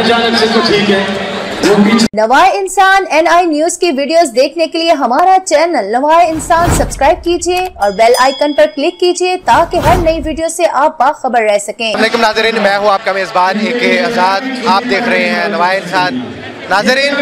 अचानक से तो ठीक है। नवाए इंसान NI न्यूज की वीडियोस देखने के लिए हमारा चैनल नवाए इंसान सब्सक्राइब कीजिए और बेल आइकन पर क्लिक कीजिए ताकि हर नई वीडियो से आप बाखबर रह सकें। वालेकुम नाज़रीन, मैं हूं आपका मेज़बान AK आज़ाद। आप देख रहे हैं नवाए इंसान। नाज़रीन,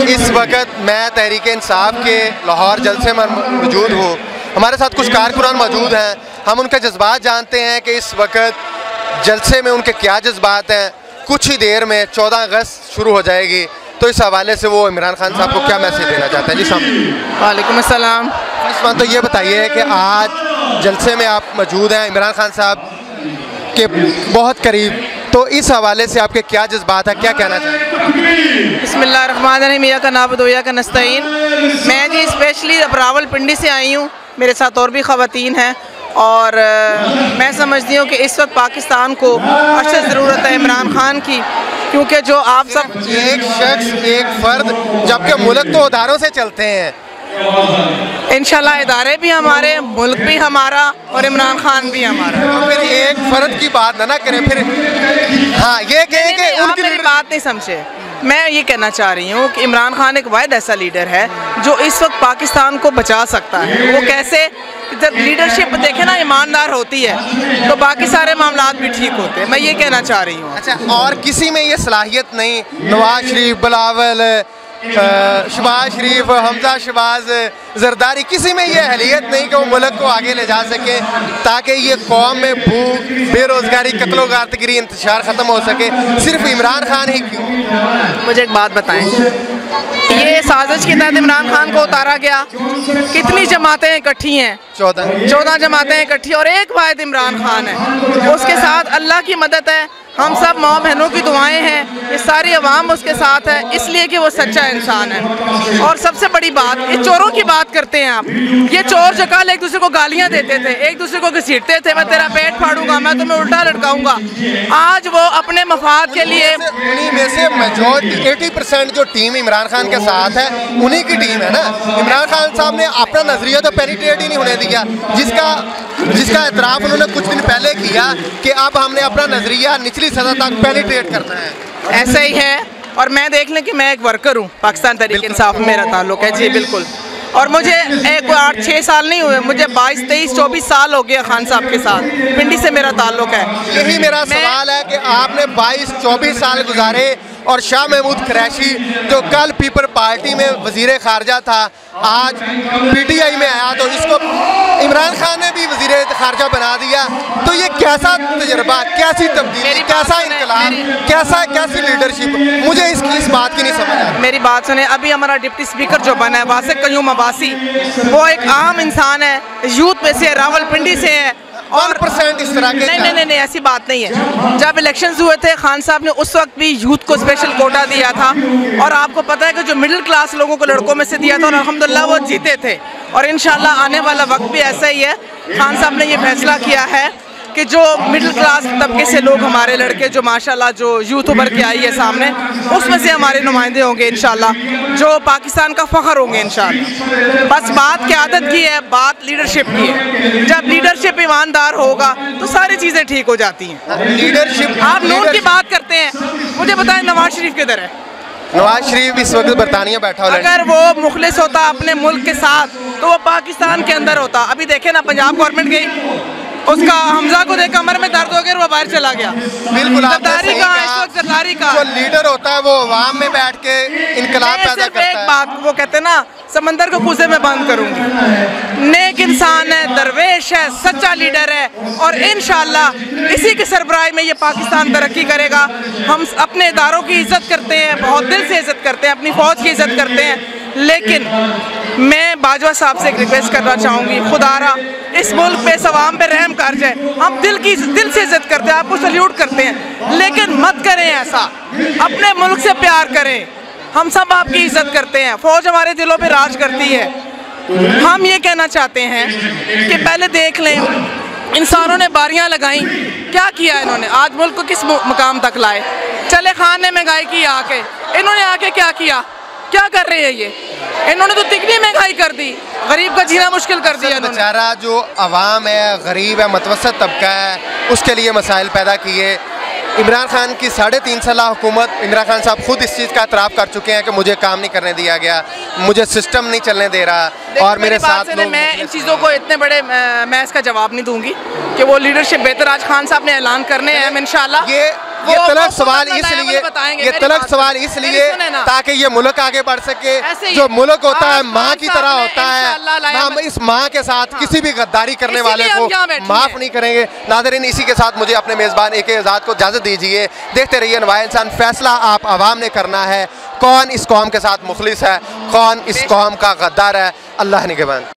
इस वक्त मैं तहरीक इंसाफ के लाहौर जलसे में मौजूद हूँ। हमारे साथ कुछ कारकुनान मौजूद हैं। हम उनके जज्बात जानते हैं कि इस वक्त जलसे में उनके क्या जज्बात हैं। कुछ ही देर में 14 अगस्त शुरू हो जाएगी, तो इस हवाले से वो इमरान खान साहब को क्या मैसेज देना चाहते हैं? जी साहब। वालेकुम अस्सलाम। इस तो ये बताइए कि आज जलसे में आप मौजूद हैं इमरान खान साहब के बहुत करीब, तो इस हवाले से आपके क्या जज्बात हैं, क्या कहना चाहेंगे? बिस्मिल्लाहिर्रहमानिर्रहीम, इय्याका नअबुदु व इय्याका नस्तईन। मैं जी स्पेशली रावलपिंडी से आई हूँ। मेरे साथ और भी ख़वातीन हैं और मैं समझती हूँ कि इस वक्त पाकिस्तान को अशद ज़रूरत है इमरान खान की, क्योंकि जो आप सब एक शख्स एक फ़र्द, जबकि मुल्क तो उधारों से चलते हैं। इंशाल्लाह इदारे भी हमारे, मुल्क भी हमारा और इमरान खान भी हमारा। तो फिर एक फ़र्द की बात ना करें फिर। हाँ, ये कहें कि उनकी मेरी बात नहीं समझे। मैं ये कहना चाह रही हूँ कि इमरान खान एक वाहिद ऐसा लीडर है जो इस वक्त पाकिस्तान को बचा सकता है। वो कैसे? जब लीडरशिप देखे ना ईमानदार होती है तो बाकी सारे मामलात भी ठीक होते हैं। मैं ये कहना चाह रही हूँ। अच्छा, और किसी में ये सलाहियत नहीं? नवाज शरीफ, बिलावल, शहबाज शरीफ, हमजा शहबाज, जरदारी, किसी में ये अहलियत नहीं कि वो मुल्क को आगे ले जा सके ताकि ये कौम में भूख, बेरोज़गारी, कत्लो गारतगिरी, इंतशार ख़त्म हो सके? सिर्फ इमरान खान ही क्यों? मुझे एक बात बताएं, ये साजिश के तहत इमरान खान को उतारा गया। कितनी जमातें इकट्ठी हैं? 14 जमातें इकट्ठी और एक वाहिद इमरान खान है। उसके साथ अल्लाह की मदद है, हम सब माँ बहनों की दुआएं हैं, ये सारी अवाम उसके साथ है, इसलिए कि वो सच्चा इंसान है। और सबसे बड़ी बात, ये चोरों की बात करते हैं आप। ये चोर जो कल एक दूसरे को गालियां देते थे, एक दूसरे को घसीटते थे, मैं तेरा पेट फाड़ूंगा, मैं तुम्हें उल्टा लटकाऊंगा, आज वो अपने मफाद के लिए उन्हीं में से मेजॉरिटी 80% जो टीम इमरान खान के साथ है उन्हीं की टीम है ना। इमरान खान साहब ने अपना नजरिया तो पेनिट्रेट ही नहीं होने दिया, जिसका एतराफ़ उन्होंने कुछ दिन पहले किया कि अब हमने अपना नजरिया निचली सतह तक पेनिट्रेट करना है। ऐसा ही है। और मैं देख लें कि मैं एक वर्कर हूँ, पाकिस्तान तहरीक इंसाफ में मेरा ताल्लुक है। जी बिल्कुल। और मुझे 8-6 साल नहीं हुए, मुझे 22, 23, 24 साल हो गया खान साहब के साथ। पिंडी से मेरा ताल्लुक है। यही मेरा सवाल है कि आपने 22-24 साल गुजारे और शाह महमूद कुरैशी जो कल पीपल पार्टी में वज़ीर ख़ारजा था, आज PTI में आया तो इसको इमरान खान ने भी वज़ीर ख़ारजा बना दिया। तो ये कैसा तजर्बा, कैसी तब्दीली, कैसा इनकलाब, कैसी लीडरशिप? मुझे इस बात की नहीं समझ आ रही। मेरी बात सुने, अभी हमारा डिप्टी स्पीकर जो बना है वासिक क़य्यूम अब्बासी, वो एक आम इंसान है, यूथ में से है, रावलपिंडी से है। और 1% इस तरह के नहीं, ऐसी बात नहीं है। जब इलेक्शंस हुए थे, खान साहब ने उस वक्त भी यूथ को स्पेशल कोटा दिया था और आपको पता है कि जो मिडिल क्लास लोगों को लड़कों में से दिया था और अल्हम्दुलिल्लाह वो जीते थे। और इंशाल्लाह आने वाला वक्त भी ऐसा ही है। खान साहब ने ये फैसला किया है कि जो मिडिल क्लास तबके से लोग, हमारे लड़के जो माशाल्लाह जो यूथ उभर के आई है सामने, उसमें से हमारे नुमाइंदे होंगे इंशाल्लाह, जो पाकिस्तान का फ़ख्र होंगे इंशाल्लाह। बस बात क़यादत की है, बात लीडरशिप की है। जब लीडरशिप ईमानदार होगा तो सारी चीज़ें ठीक हो जाती हैं। लीडरशिप, आप नूर की बात करते हैं, मुझे बताएं नवाज शरीफ किधर है? नवाज शरीफ इस वक्त बरतानिया बैठा हुआ। अगर वो मुखलिस होता अपने मुल्क के साथ तो वो पाकिस्तान के अंदर होता। अभी देखे ना, पंजाब गवर्नमेंट गई, उसका हमजा को देख कमर में दर्द हो गया, वो बाहर चला गया। बिल्कुल, गद्दारी का इस वक्त गद्दारी का जो लीडर होता है वो अवाम में बैठ के इनकलाब पैदा करता है। एक बात वो कहते हैं ना, समंदर को कुएं में बंद करूंगी। नेक इंसान है, दरवेश है, सच्चा लीडर है और इंशाल्लाह इसी की सरबराही में ये पाकिस्तान तरक्की करेगा। हम अपने इदारों की इज्जत करते हैं, बहुत दिल से इज्जत करते हैं, अपनी फौज की इज्जत करते हैं, लेकिन मैं बाजवा साहब से एक रिक्वेस्ट करना चाहूँगी, खुदारा इस मुल्क पे, इस अवाम पे रहम कर जाए। हम दिल से इज्जत करते हैं, आपको सल्यूट करते हैं, लेकिन मत करें ऐसा। अपने मुल्क से प्यार करें। हम सब आपकी इज्जत करते हैं, फौज हमारे दिलों पे राज करती है। हम ये कहना चाहते हैं कि पहले देख लें, इंसानों ने बारियां लगाई, क्या किया इन्होंने? आज मुल्क को किस मुकाम तक लाए? चले खान ने महंगाई की आके, इन्होंने आके क्या किया? क्या कर रहे हैं ये? इन्होंने तो तिगनी महंगाई कर दी, गरीब का जीना मुश्किल कर दिया। बेचारा जो अवाम है, गरीब है, मतवसत तबका है, उसके लिए मसाइल पैदा किए। इमरान खान की 3.5 साल हुकूमत, इमरान खान साहब खुद इस चीज़ का एतराफ़ कर चुके हैं कि मुझे काम नहीं करने दिया गया, मुझे सिस्टम नहीं चलने दे रहा और मेरे साथ लोग। मैं इन चीज़ों को इतने बड़े मैं इसका जवाब नहीं दूंगी कि वो लीडरशिप बेहतर आज खान साहब ने ऐलान करने हैं इंशाल्लाह। ये तलक सवाल इसलिए ताकि ये मुल्क आगे बढ़ सके। जो मुल्क होता है माँ की तरह होता है, हम इस माँ के साथ किसी भी गद्दारी करने वाले को माफ़ नहीं करेंगे। नाज़रीन, इसी के साथ मुझे अपने मेज़बान AK आज़ाद को इजाज़त दीजिए। देखते रहिए नवाया इंसान। फैसला आप आवाम ने करना है, कौन इस कौम के साथ मुखलिस है, कौन इस कौम का गद्दार है। अल्लाह निगहबान।